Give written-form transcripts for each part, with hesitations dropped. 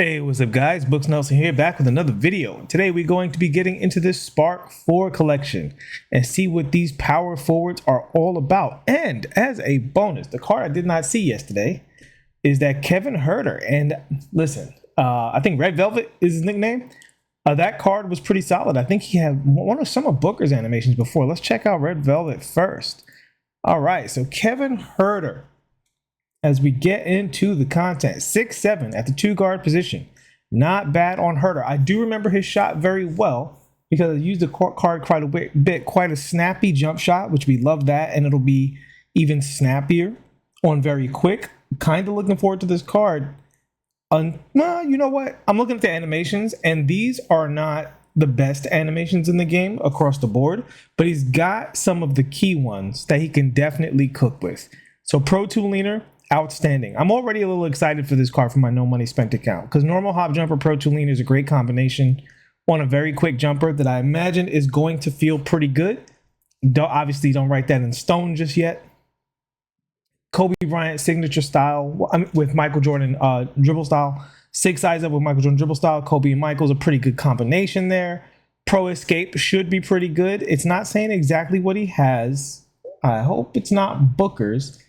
Hey, what's up guys? Books Nelson here, back with another video. Today we're going to be getting into this Spark 4 collection and see what these power forwards are all about. And as a bonus, the card I did not see yesterday is that Kevin Huerter. And listen, I think Red Velvet is his nickname. That card was pretty solid. I think he had one of some of Booker's animations before. Let's check out Red Velvet first. All right, so Kevin Huerter. As we get into the content, 6'7" at the 2-guard position. Not bad on Huerter. I do remember his shot very well because I used the card quite a bit. Quite a snappy jump shot, which we love that. And it'll be even snappier on very quick. Kind of looking forward to this card. Well, you know what? I'm looking at the animations, and these are not the best animations in the game across the board. But he's got some of the key ones that he can definitely cook with. So Pro Tool Leaner. Outstanding. I'm already a little excited for this card for my no money spent account because normal hop jumper Pro Tool Leaner is a great combination on a very quick jumper that I imagine is going to feel pretty good. Obviously don't write that in stone just yet. Kobe Bryant signature style with Michael Jordan dribble style. 6 eyes up with Michael Jordan dribble style. Kobe and Michael's a pretty good combination there. Pro Escape should be pretty good. It's not saying exactly what he has. I hope it's not Booker's.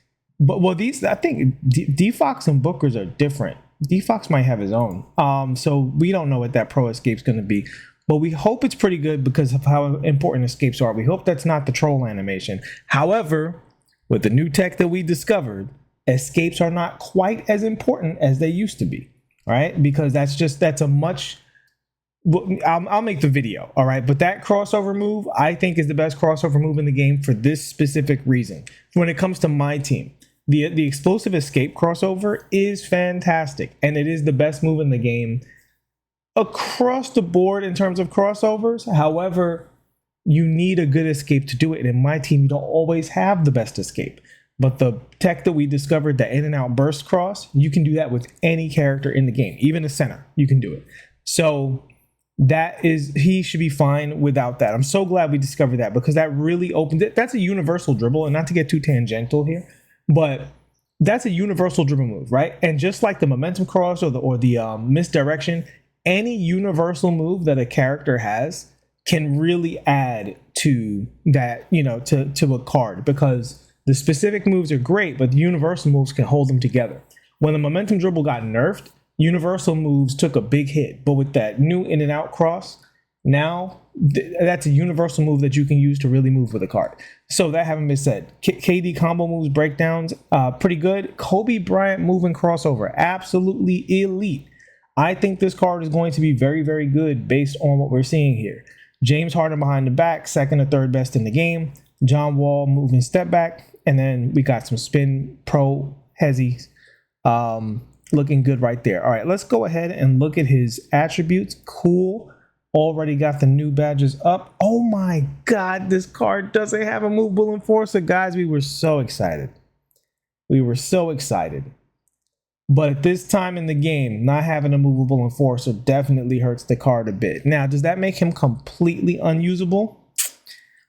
But well, these I think D-Fox and Booker's are different. D-Fox might have his own. So we don't know what that Pro Escape's going to be. But we hope it's pretty good because of how important escapes are. We hope that's not the troll animation. However, with the new tech that we discovered, escapes are not quite as important as they used to be. All right, because that's a much. I'll make the video. All right, but that crossover move I think is the best crossover move in the game for this specific reason. When it comes to my team. The explosive escape crossover is fantastic, and it is the best move in the game across the board in terms of crossovers. However, you need a good escape to do it, and in my team, you don't always have the best escape. But the tech that we discovered, the in and out burst cross, you can do that with any character in the game, even a center, you can do it. So he should be fine without that. I'm so glad we discovered that because that really opened it. That's a universal dribble, and not to get too tangential here. But that's a universal dribble move, right? And just like the momentum cross or the misdirection, any universal move that a character has can really add to that, to a card because the specific moves are great, but the universal moves can hold them together. When the momentum dribble got nerfed, universal moves took a big hit, but with that new in and out cross, now that's a universal move that you can use to really move with a card. So that having been said, KD combo moves, breakdowns, pretty good. Kobe Bryant move and crossover, absolutely elite. I think this card is going to be very, very good based on what we're seeing here. James Harden behind the back, second or third best in the game. John Wall moving step back. And then we got some spin pro hezzy looking good right there. All right, let's go ahead and look at his attributes. Cool. Already got the new badges up. Oh my God, this card doesn't have a movable enforcer. Guys, we were so excited. We were so excited. But at this time in the game, not having a movable enforcer definitely hurts the card a bit. Now, does that make him completely unusable?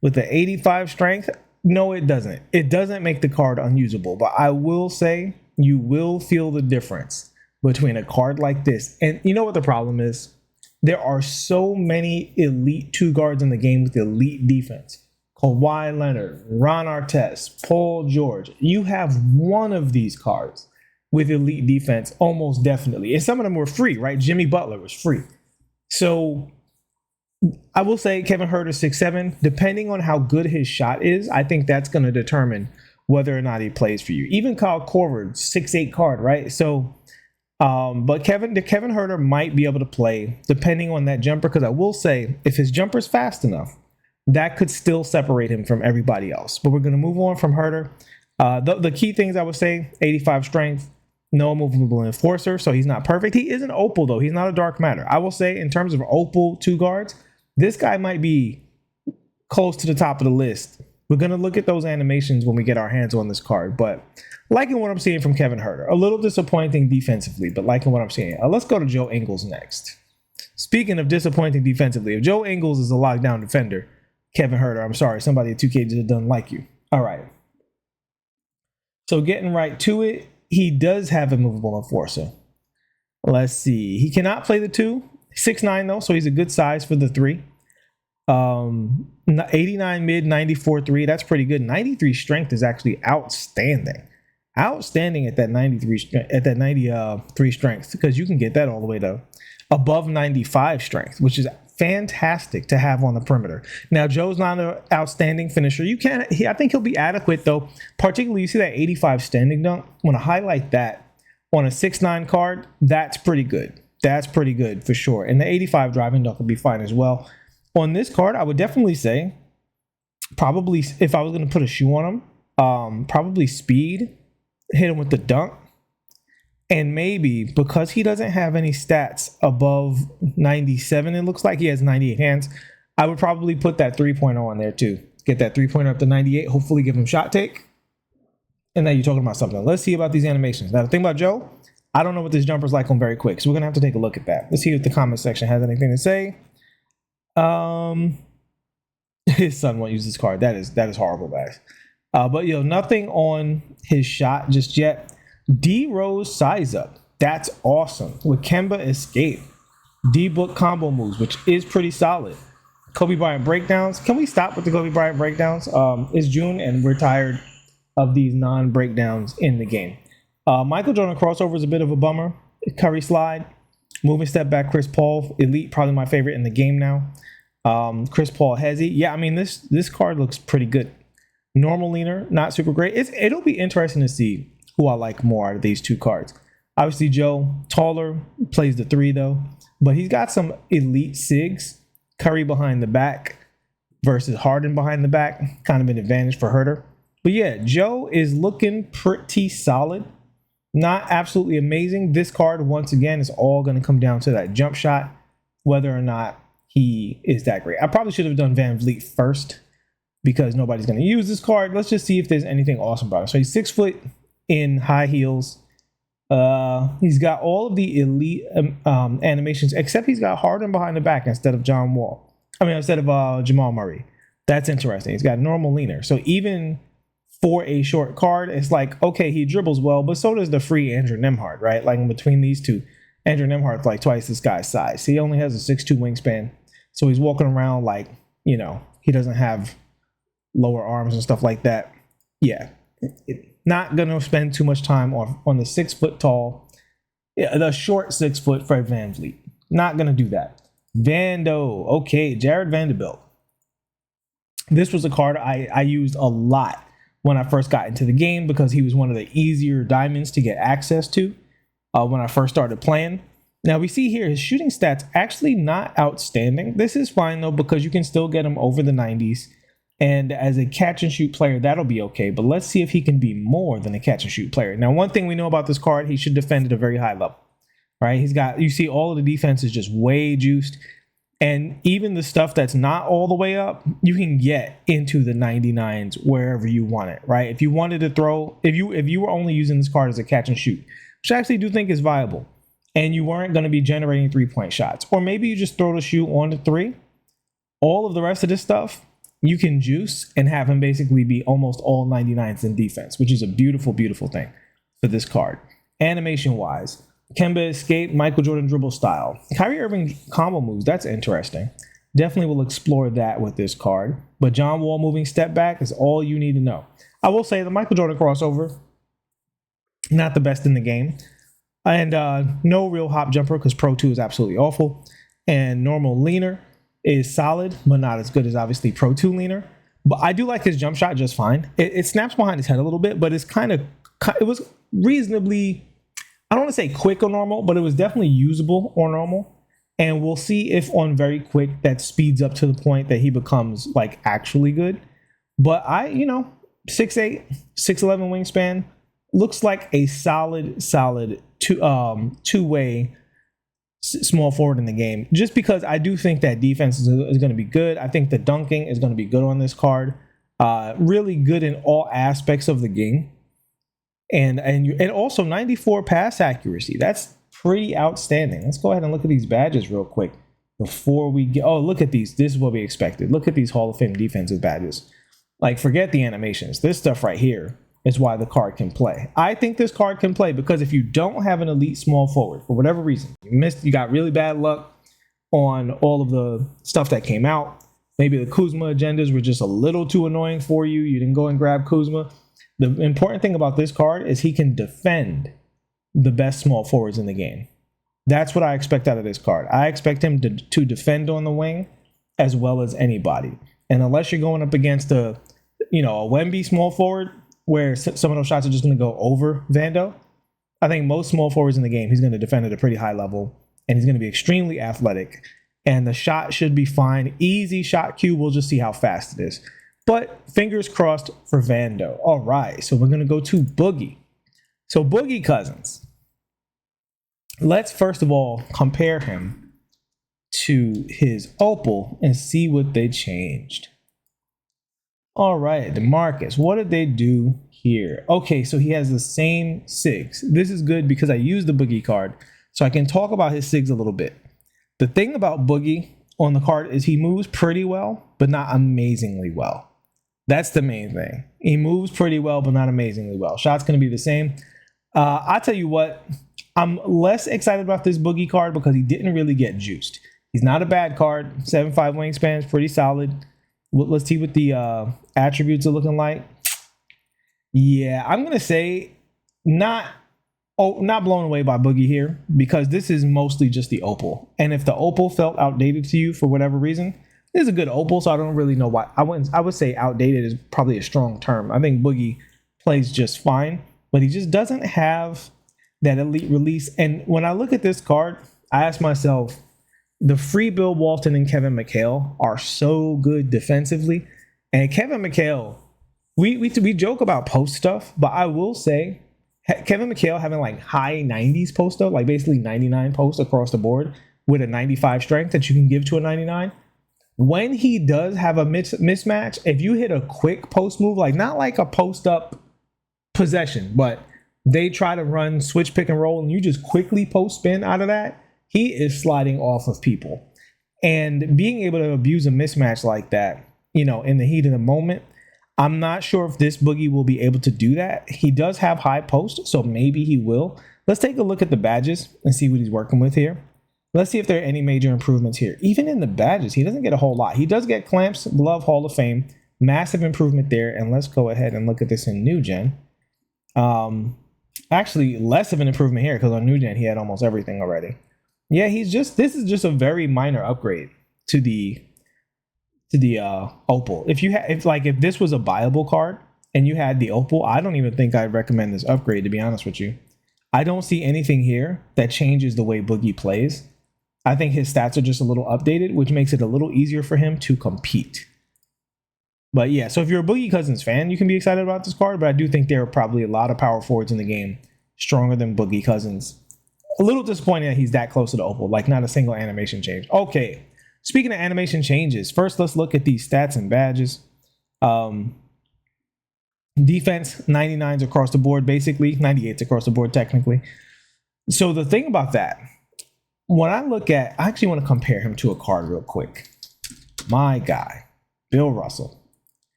With the 85 strength? No, it doesn't. It doesn't make the card unusable. But I will say you will feel the difference between a card like this. And you know what the problem is? There are so many elite 2 guards in the game with elite defense. Kawhi Leonard, Ron Artest, Paul George. You have one of these cards with elite defense, almost definitely. And some of them were free, right? Jimmy Butler was free. So I will say Kevin Huerter 6'7". Depending on how good his shot is, I think that's going to determine whether or not he plays for you. Even Kyle Korver, 6'8" card, right? So but Kevin Huerter might be able to play depending on that jumper, because I will say if his jumper's fast enough, that could still separate him from everybody else. But we're going to move on from Huerter. The key things I would say, 85 strength, no movable enforcer, so he's not perfect. He is an opal though. He's not a dark matter. I will say in terms of opal 2 guards, this guy might be close to the top of the list. We're going to look at those animations when we get our hands on this card, but liking what I'm seeing from Kevin Huerter. A little disappointing defensively, but liking what I'm seeing. Let's go to Joe Ingles next. Speaking of disappointing defensively, if Joe Ingles is a lockdown defender, Kevin Huerter, I'm sorry, somebody at 2K doesn't like you. All right. So getting right to it, he does have a movable enforcer. Let's see. He cannot play the 2. 6'9" though, so he's a good size for the 3. 89 mid, 94 3. That's pretty good. 93 strength is actually outstanding. Outstanding at that 93 strength, because you can get that all the way to above 95 strength, which is fantastic to have on the perimeter. Now, Joe's not an outstanding finisher. I think he'll be adequate though. Particularly, you see that 85 standing dunk. I want to highlight that on a 6'9" card. That's pretty good. That's pretty good for sure. And the 85 driving dunk will be fine as well. On this card, I would definitely say, probably if I was going to put a shoe on him, probably speed, hit him with the dunk. And maybe because he doesn't have any stats above 97, it looks like he has 98 hands, I would probably put that 3-pointer on there too. Get that 3-pointer up to 98, hopefully give him shot take. And now you're talking about something. Let's see about these animations. Now, the thing about Joe, I don't know what this jumper's like on very quick, so we're going to have to take a look at that. Let's see if the comment section has anything to say. His son won't use this card. That is horrible, guys. But nothing on his shot just yet. D Rose size up. That's awesome. With Kemba escape. D book combo moves, which is pretty solid. Kobe Bryant breakdowns. Can we stop with the Kobe Bryant breakdowns? It's June and we're tired of these non-breakdowns in the game. Michael Jordan crossover is a bit of a bummer. Curry slide. Moving step back, Chris Paul. Elite, probably my favorite in the game now. Chris Paul Hezzy. Yeah, I mean, this card looks pretty good. Normal leaner, not super great. It'll be interesting to see who I like more out of these two cards. Obviously, Joe, taller, plays the 3 though, but he's got some elite sigs. Curry behind the back versus Harden behind the back, kind of an advantage for Huerter. But yeah, Joe is looking pretty solid. Not absolutely amazing. This card, once again, is all going to come down to that jump shot, whether or not he is that great. I probably should have done VanVleet first because nobody's going to use this card. Let's just see if there's anything awesome about him. So he's 6 foot in high heels. He's got all of the elite animations, except he's got Harden behind the back instead of instead of Jamal Murray. That's interesting. He's got normal leaner. So even for a short card, it's like, okay, he dribbles well, but so does the free Andrew Nembhard, right? Like in between these two, Andrew Nembhard's like twice this guy's size. He only has a 6'2" wingspan. So he's walking around like, he doesn't have lower arms and stuff like that. Yeah. Not going to spend too much time on the 6 foot tall, the short 6 foot Fred VanVleet. Not going to do that. Vando. Okay, Jared Vanderbilt. This was a card I used a lot when I first got into the game because he was one of the easier diamonds to get access to when I first started playing. Now we see here his shooting stats actually not outstanding. This is fine though because you can still get him over the 90s. And as a catch and shoot player, that'll be okay. But let's see if he can be more than a catch and shoot player. Now, one thing we know about this card, he should defend at a very high level, right? You see all of the defense is just way juiced. And even the stuff that's not all the way up, you can get into the 99s wherever you want it, right? If you wanted to throw, if you were only using this card as a catch and shoot, which I actually do think is viable, and you weren't going to be generating 3-point shots, or maybe you just throw the shoe on the 3, all of the rest of this stuff, you can juice and have him basically be almost all 99s in defense, which is a beautiful, beautiful thing for this card. Animation-wise, Kemba escape, Michael Jordan dribble style. Kyrie Irving combo moves, that's interesting. Definitely will explore that with this card. But John Wall moving step back is all you need to know. I will say the Michael Jordan crossover, not the best in the game. And no real hop jumper because Pro 2 is absolutely awful. And normal leaner is solid, but not as good as obviously Pro 2 leaner. But I do like his jump shot just fine. It snaps behind his head a little bit, but it was reasonably, I don't want to say quick or normal, but it was definitely usable or normal. And we'll see if on very quick that speeds up to the point that he becomes like actually good. But 6'8", 6'11" wingspan looks like a solid two-way small forward in the game, just because I do think that defense is going to be good. I think the dunking is going to be good on this card. Really good in all aspects of the game. And also 94 pass accuracy. That's pretty outstanding. Let's go ahead and look at these badges real quick before we get, look at these. This is what we expected. Look at these Hall of Fame defensive badges. Like, forget the animations. This stuff right here is why the card can play. I think this card can play because if you don't have an elite small forward, for whatever reason, you got really bad luck on all of the stuff that came out. Maybe the Kuzma agendas were just a little too annoying for you. You didn't go and grab Kuzma. The important thing about this card is he can defend the best small forwards in the game. That's what I expect out of this card. I expect him to defend on the wing as well as anybody. And unless you're going up against a Wemby small forward where some of those shots are just going to go over Vando, I think most small forwards in the game, he's going to defend at a pretty high level, and he's going to be extremely athletic. And the shot should be fine. Easy shot cue. We'll just see how fast it is. But fingers crossed for Vando. All right, so we're going to go to Boogie. So Boogie Cousins. Let's first of all compare him to his Opal and see what they changed. All right, DeMarcus, what did they do here? Okay, so he has the same SIGs. This is good because I used the Boogie card, so I can talk about his SIGs a little bit. The thing about Boogie on the card is he moves pretty well, but not amazingly well. That's the main thing. He moves pretty well, but not amazingly well. Shot's going to be the same. I'll tell you what, I'm less excited about this Boogie card because he didn't really get juiced. He's not a bad card. 7'5" wingspan is pretty solid. Let's see what the attributes are looking like. Yeah, I'm going to say not blown away by Boogie here because this is mostly just the Opal. And if the Opal felt outdated to you for whatever reason, this is a good Opal, so I don't really know why. I would say outdated is probably a strong term. I think Boogie plays just fine, but he just doesn't have that elite release. And when I look at this card, I ask myself, the free Bill Walton and Kevin McHale are so good defensively. And Kevin McHale, we joke about post stuff, but I will say Kevin McHale having like high 90s post stuff, like basically 99 posts across the board with a 95 strength that you can give to a 99. When he does have a mismatch, if you hit a quick post move, like not like a post up possession, but they try to run switch pick and roll and you just quickly post spin out of that, he is sliding off of people. And being able to abuse a mismatch like that, in the heat of the moment, I'm not sure if this Boogie will be able to do that. He does have high post, so maybe he will. Let's take a look at the badges and see what he's working with here. Let's see if there are any major improvements here. Even in the badges, he doesn't get a whole lot. He does get clamps, glove, Hall of Fame, massive improvement there. And let's go ahead and look at this in New Gen. Actually, less of an improvement here because on New Gen, he had almost everything already. Yeah, this is just a very minor upgrade to the Opal. If this was a buyable card and you had the Opal, I don't even think I'd recommend this upgrade, to be honest with you. I don't see anything here that changes the way Boogie plays. I think his stats are just a little updated, which makes it a little easier for him to compete. But yeah, so if you're a Boogie Cousins fan, you can be excited about this card, but I do think there are probably a lot of power forwards in the game stronger than Boogie Cousins. A little disappointing that he's that close to the Opal, like not a single animation change. Okay, speaking of animation changes, first let's look at these stats and badges. Defense, 99s across the board, basically 98s across the board, technically. So the thing about that, when I actually want to compare him to a card real quick. My guy, Bill Russell.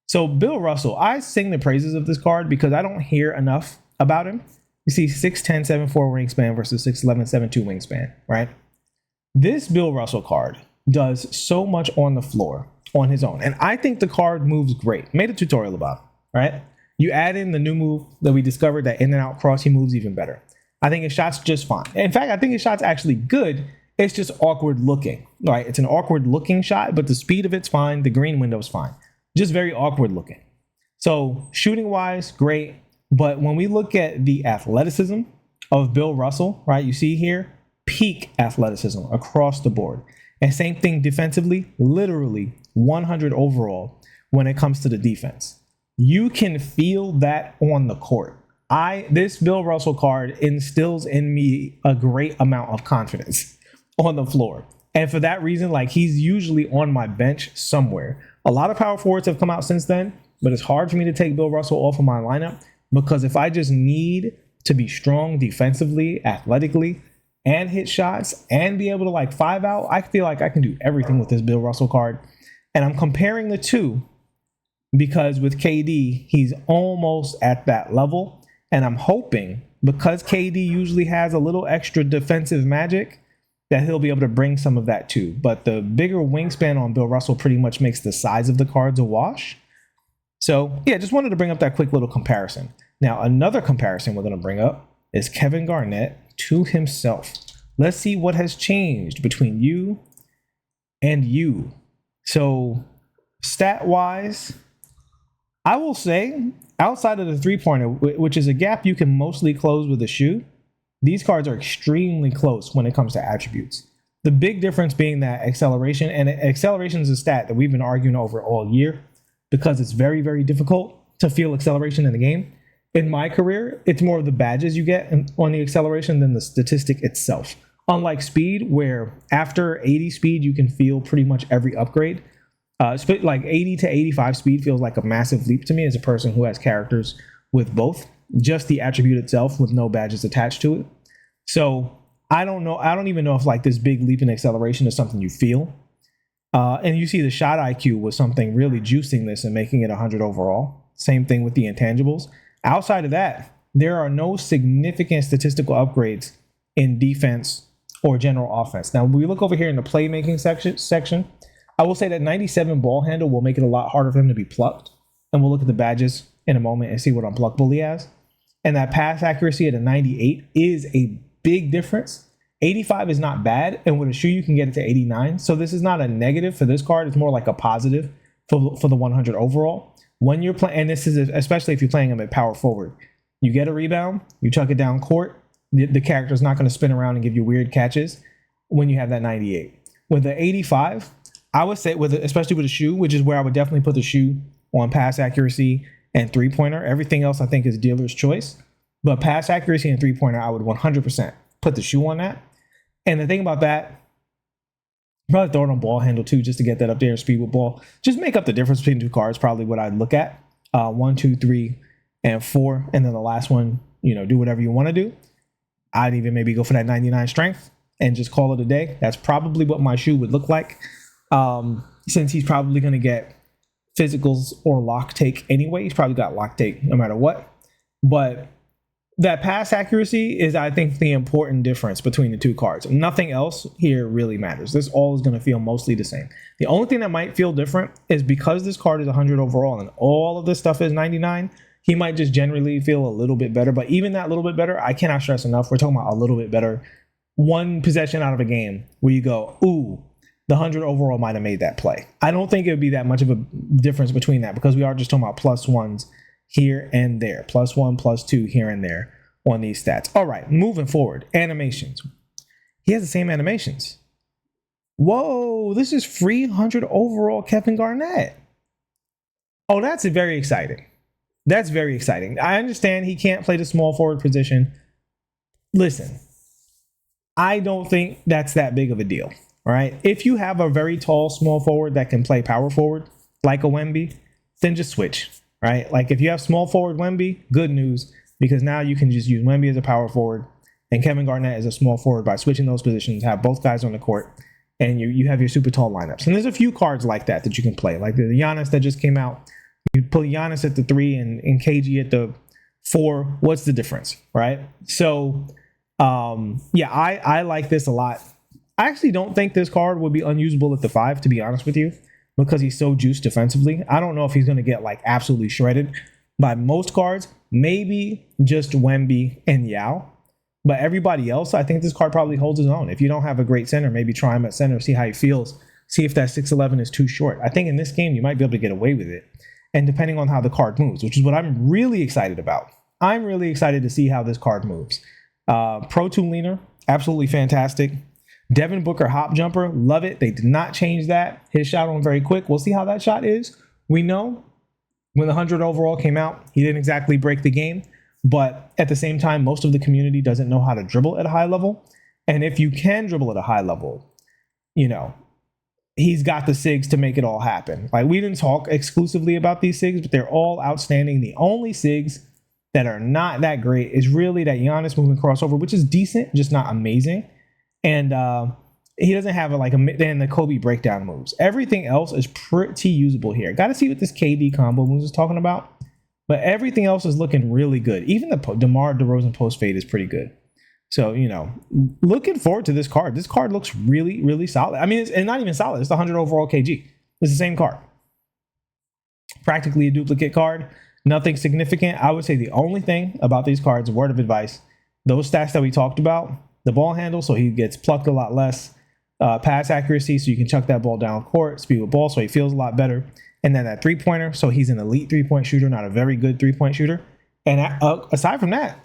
So Bill Russell, I sing the praises of this card because I don't hear enough about him. You see 6'10", 7'4" wingspan versus 6'11", 7'2" wingspan, right? This Bill Russell card does so much on the floor on his own. And I think the card moves great. Made a tutorial about it, right? You add in the new move that we discovered, that in and out cross, he moves even better. I think his shot's just fine. In fact, I think his shot's actually good. It's just awkward looking, right? It's an awkward looking shot, but the speed of it's fine. The green window's fine. Just very awkward looking. So shooting wise, great. But when we look at the athleticism of Bill Russell, right, you see here, peak athleticism across the board. And same thing defensively, literally 100 overall when it comes to the defense. You can feel that on the court. This Bill Russell card instills in me a great amount of confidence on the floor. And for that reason, like, he's usually on my bench somewhere. A lot of power forwards have come out since then, but it's hard for me to take Bill Russell off of my lineup because if I just need to be strong defensively, athletically, and hit shots and be able to like 5-out, I feel like I can do everything with this Bill Russell card. And I'm comparing the two because with KD, he's almost at that level. And I'm hoping, because KD usually has a little extra defensive magic, that he'll be able to bring some of that too. But the bigger wingspan on Bill Russell pretty much makes the size of the cards a wash. So yeah, just wanted to bring up that quick little comparison. Now, another comparison we're going to bring up is Kevin Garnett to himself. Let's see what has changed between you and you. So stat-wise, I will say, outside of the three-pointer, which is a gap you can mostly close with a shoe, these cards are extremely close when it comes to attributes. The big difference being that acceleration, and acceleration is a stat that we've been arguing over all year because it's very, very difficult to feel acceleration in the game. In my career, it's more of the badges you get on the acceleration than the statistic itself. Unlike speed, where after 80 speed, you can feel pretty much every upgrade. Like 80 to 85 speed feels like a massive leap to me as a person who has characters with both. Just the attribute itself with no badges attached to it. So I don't know. I don't even know if like this big leap in acceleration is something you feel. And you see the shot IQ was something really juicing this and making it 100 overall. Same thing with the intangibles. Outside of that, there are no significant statistical upgrades in defense or general offense. Now, when we look over here in the playmaking section, I will say that 97 ball handle will make it a lot harder for him to be plucked. And we'll look at the badges in a moment and see what unpluckable he has. And that pass accuracy at a 98 is a big difference. 85 is not bad, and with a shoe you can get it to 89. So this is not a negative for this card. It's more like a positive for the 100 overall. When you're playing, and this is especially if you're playing him at power forward, you get a rebound, you chuck it down court, the character's not going to spin around and give you weird catches when you have that 98. With the 85, I would say, especially with a shoe, which is where I would definitely put the shoe on pass accuracy and three-pointer. Everything else I think is dealer's choice. But pass accuracy and three-pointer, I would 100% put the shoe on that. And the thing about that, probably throw it on ball handle too, just to get that up there, speed with ball. Just make up the difference between two cards, probably what I'd look at. 1, 2, 3, and 4. And then the last one, do whatever you want to do. I'd even maybe go for that 99 strength and just call it a day. That's probably what my shoe would look like. Since he's probably going to get physicals or lock take anyway. He's probably got lock take no matter what. But that pass accuracy is, I think, the important difference between the two cards. Nothing else here really matters. This all is going to feel mostly the same. The only thing that might feel different is because this card is 100 overall and all of this stuff is 99, he might just generally feel a little bit better. But even that little bit better, I cannot stress enough. We're talking about a little bit better. One possession out of a game where you go, ooh, the 100 overall might have made that play. I don't think it would be that much of a difference between that because we are just talking about +1s here and there. +1, +2 here and there on these stats. All right, moving forward. Animations. He has the same animations. Whoa, this is free 100 overall Kevin Garnett. Oh, that's very exciting. That's very exciting. I understand he can't play the small forward position. Listen, I don't think that's that big of a deal. All right. If you have a very tall small forward that can play power forward, like a Wemby, then just switch. Right. Like if you have small forward Wemby, good news, because now you can just use Wemby as a power forward and Kevin Garnett as a small forward by switching those positions, have both guys on the court, and you have your super tall lineups. And there's a few cards like that you can play, like the Giannis that just came out. You put Giannis at the 3 and KG at the 4. What's the difference? Right. So, yeah, I like this a lot. I actually don't think this card would be unusable at the 5, to be honest with you, because he's so juiced defensively. I don't know if he's going to get like absolutely shredded by most cards. Maybe just Wemby and Yao. But everybody else, I think this card probably holds his own. If you don't have a great center, maybe try him at center, see how he feels. See if that 6'11" is too short. I think in this game, you might be able to get away with it. And depending on how the card moves, which is what I'm really excited about. I'm really excited to see how this card moves. Pro 2 leaner, absolutely fantastic. Devin Booker hop jumper, love it. They did not change that. His shot on very quick. We'll see how that shot is. We know when the 100 overall came out, he didn't exactly break the game. But at the same time, most of the community doesn't know how to dribble at a high level. And if you can dribble at a high level, he's got the SIGs to make it all happen. Like, we didn't talk exclusively about these SIGs, but they're all outstanding. The only SIGs that are not that great is really that Giannis movement crossover, which is decent, just not amazing. And he doesn't have then the Kobe breakdown moves. Everything else is pretty usable here. Got to see what this KD combo moves is talking about. But everything else is looking really good. Even the DeMar DeRozan post fade is pretty good. So, looking forward to this card. This card looks really, really solid. I mean, it's not even solid. It's the 100 overall KG. It's the same card. Practically a duplicate card. Nothing significant. I would say the only thing about these cards, word of advice, those stats that we talked about, the ball handle, so he gets plucked a lot less. Pass accuracy, so you can chuck that ball down court. Speed with ball, so he feels a lot better. And then that three-pointer, so he's an elite three-point shooter, not a very good three-point shooter. And aside from that,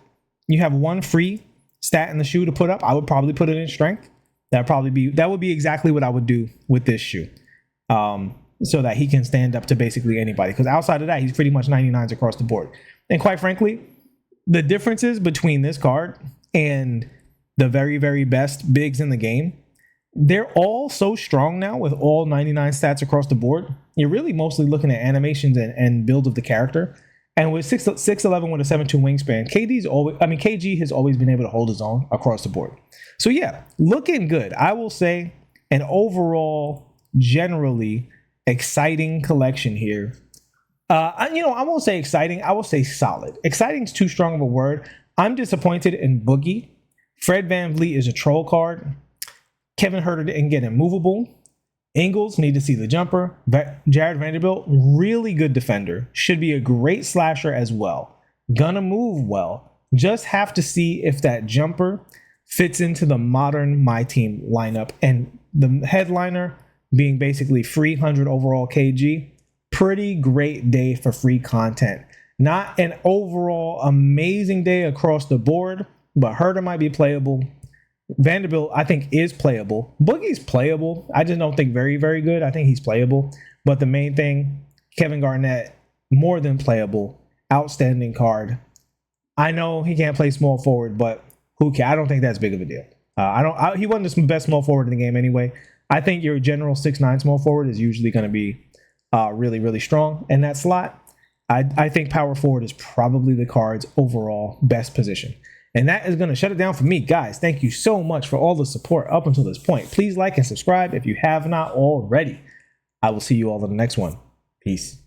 you have one free stat in the shoe to put up. I would probably put it in strength. That would be exactly what I would do with this shoe, so that he can stand up to basically anybody. Because outside of that, he's pretty much 99s across the board. And quite frankly, the differences between this card and the very, very best bigs in the game, they're all so strong now with all 99 stats across the board. You're really mostly looking at animations and build of the character. And with 6'11" with a 7'2" wingspan, KG has always been able to hold his own across the board. So yeah, looking good. I will say an overall, generally exciting collection here. I won't say exciting. I will say solid. Exciting is too strong of a word. I'm disappointed in Boogie. Fred VanVleet is a troll card. Kevin Huerter didn't get immovable. Ingles, need to see the jumper. Jared Vanderbilt, really good defender. Should be a great slasher as well. Gonna move well. Just have to see if that jumper fits into the modern My Team lineup. And the headliner being basically free 100 overall KG. Pretty great day for free content. Not an overall amazing day across the board, but Huerter might be playable. Vanderbilt, I think, is playable. Boogie's playable. I just don't think very, very good. I think he's playable. But the main thing, Kevin Garnett, more than playable. Outstanding card. I know he can't play small forward, but who cares? I don't think that's big of a deal. He wasn't the best small forward in the game anyway. I think your general 6'9" small forward is usually going to be really, really strong in that slot. I think power forward is probably the card's overall best position. And that is going to shut it down for me. Guys, thank you so much for all the support up until this point. Please like and subscribe if you have not already. I will see you all in the next one. Peace.